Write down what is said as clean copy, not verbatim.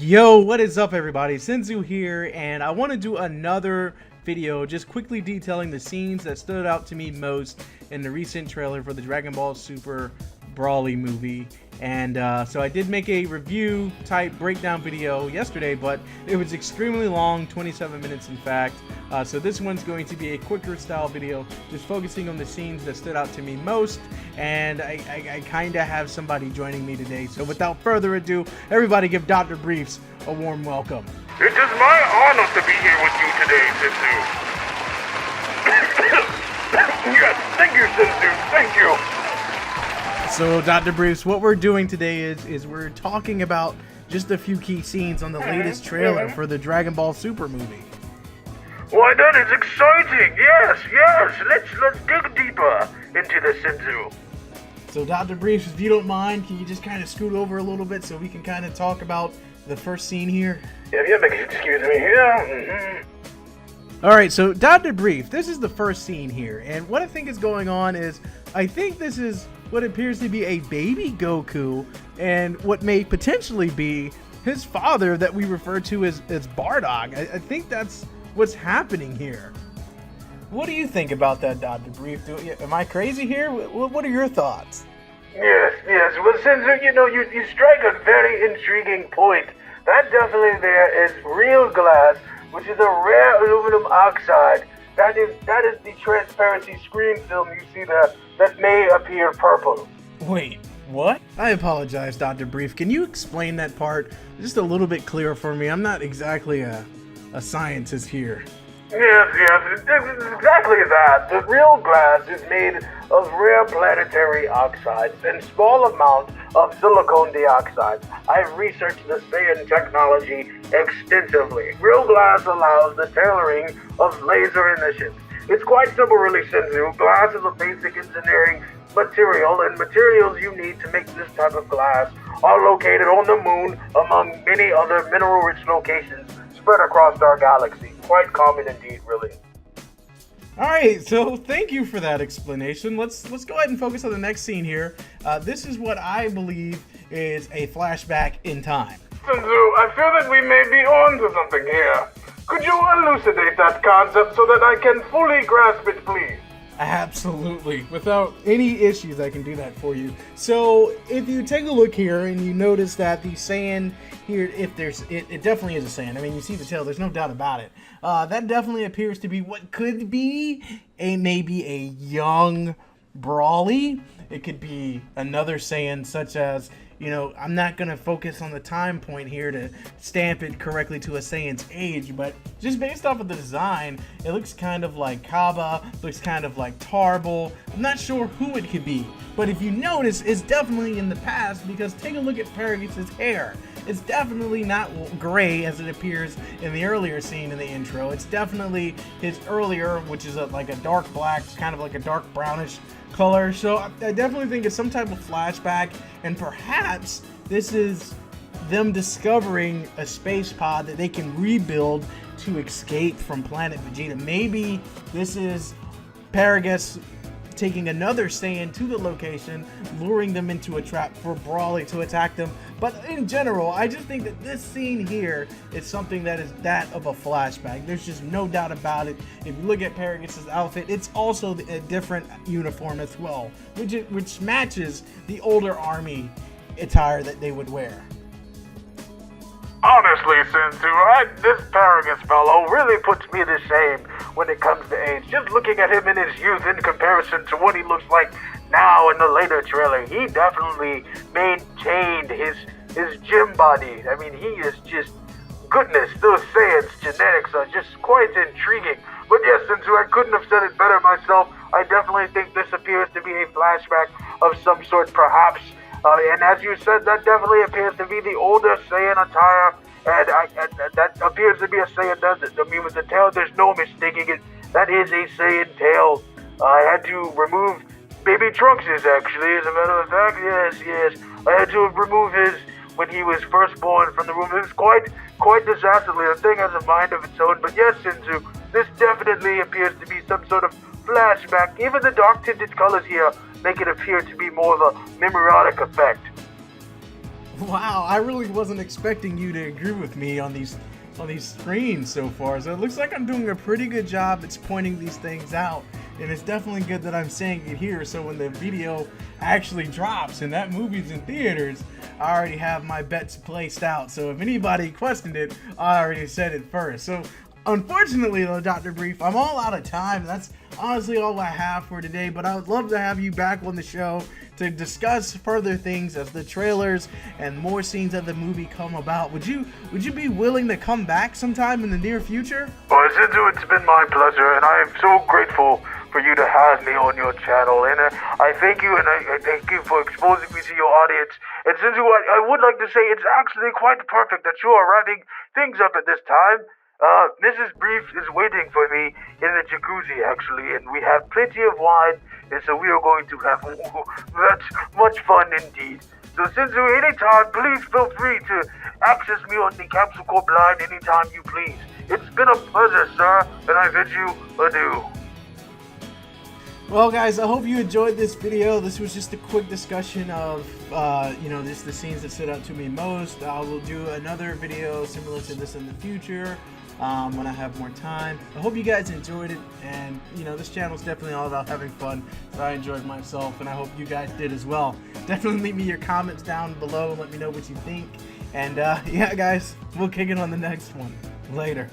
Yo, what is up everybody? Senzu here, and I want to do another video just quickly detailing the scenes that stood out to me most in the recent trailer for the Dragon Ball Super Broly movie. And so I did make a review type breakdown video yesterday, but it was extremely long, 27 minutes in fact. So this one's going to be a quicker style video, just focusing on the scenes that stood out to me most. And I kind of have somebody joining me today. So without further ado, everybody give Dr. Briefs a warm welcome. It is my honor to be here with you today, Senzu. Yes, thank you, Senzu. Thank you. So Dr. Briefs, what we're doing today is we're talking about just a few key scenes on the latest trailer for the Dragon Ball Super movie. Why, that is exciting. Yes. Let's dig deeper into the Senzu. So Dr. Briefs, if you don't mind, can you just kind of scoot over a little bit so we can kind of talk about the first scene here? Yeah, excuse me here. Alright, so Dr. Brief, this is the first scene here, and what I think is going on is, I think this is what appears to be a baby Goku, and what may potentially be his father that we refer to as Bardock. I think that's what's happening here. What do you think about that, Dr. Brief? Am I crazy here? What are your thoughts? Yes. Well, Senzu, you strike a very intriguing point. That definitely there is real glass, which is a rare aluminum oxide. That is the transparency screen film you see there that may appear purple. Wait, what? I apologize, Dr. Brief. Can you explain that part just a little bit clearer for me? I'm not exactly a scientist here. Yes, exactly that. The real glass is made of rare planetary oxides and small amounts of silicon dioxide. I've researched the Saiyan technology extensively. Real glass allows the tailoring of laser emissions. It's quite simple, really, Senzu. Glass is a basic engineering material, and materials you need to make this type of glass are located on the moon, among many other mineral-rich locations spread across our galaxy. Quite common indeed, really. Alright, so thank you for that explanation. Let's go ahead and focus on the next scene here. This is what I believe is a flashback in time. Senzu, I feel that we may be on to something here. Could you elucidate that concept so that I can fully grasp it, please? Absolutely. Without any issues, I can do that for you. So, if you take a look here and you notice that the Saiyan here, if there's, it definitely is a Saiyan. I mean, you see the tail, there's no doubt about it. That definitely appears to be what could be maybe a young Broly. It could be another Saiyan, such as, I'm not going to focus on the time point here to stamp it correctly to a Saiyan's age, but just based off of the design, it looks kind of like Kaba, looks kind of like Tarble. I'm not sure who it could be, but if you notice, it's definitely in the past, because take a look at Paragus' hair. It's definitely not gray as it appears in the earlier scene in the intro. It's definitely his earlier, which is like a dark black, kind of like a dark brownish color. So I definitely think it's some type of flashback, and perhaps this is them discovering a space pod that they can rebuild to escape from planet Vegeta. Maybe this is Paragus taking another Saiyan to the location, luring them into a trap for Broly to attack them. But in general, I just think that this scene here is something that is that of a flashback. There's just no doubt about it. If you look at Paragus' outfit, it's also a different uniform as well, which matches the older army attire that they would wear. Honestly, Senzu, this Paragus fellow really puts me to shame when it comes to age. Just looking at him in his youth in comparison to what he looks like now in the later trailer, he definitely maintained his gym body. I mean, he is just goodness. Those Saiyans' genetics are just quite intriguing. But yes, Senzu, I couldn't have said it better myself. I definitely think this appears to be a flashback of some sort, perhaps. And as you said, that definitely appears to be the older Saiyan attire, and that appears to be a Saiyan, doesn't it? I mean, with the tail, there's no mistaking it. That is a Saiyan tail. I had to remove Baby Trunks' actually, as a matter of fact. Yes. I had to remove his when he was first born from the room. It was quite disastrously. The thing has a mind of its own. But yes, Senzu, this definitely appears to be some sort of flashback. Even the dark tinted colors here make it appear to be more of a memotic effect. Wow, I really wasn't expecting you to agree with me on these screens so far. So it looks like I'm doing a pretty good job at pointing these things out. And it's definitely good that I'm saying it here, so when the video actually drops and that movie's in theaters, I already have my bets placed out. So if anybody questioned it, I already said it first. So unfortunately though, Dr. Brief, I'm all out of time. That's honestly all I have for today, but I would love to have you back on the show to discuss further things as the trailers and more scenes of the movie come about. Would you be willing to come back sometime in the near future? Well, Zinzu, it's been my pleasure, and I am so grateful for you to have me on your channel, and I thank you, and I thank you for exposing me to your audience. And Zinzu, I would like to say it's actually quite perfect that you are wrapping things up at this time. Mrs. Brief is waiting for me in the jacuzzi, actually, and we have plenty of wine, and so we are going to have much fun indeed. So, Zinzu, anytime, please feel free to access me on the Capsule Corp line anytime you please. It's been a pleasure, sir, and I bid you adieu. Well, guys, I hope you enjoyed this video. This was just a quick discussion of, just the scenes that stood out to me most. I will do another video similar to this in the future when I have more time. I hope you guys enjoyed it, and, this channel is definitely all about having fun. So I enjoyed myself, and I hope you guys did as well. Definitely leave me your comments down below and let me know what you think. And, yeah, guys, we'll kick it on the next one. Later.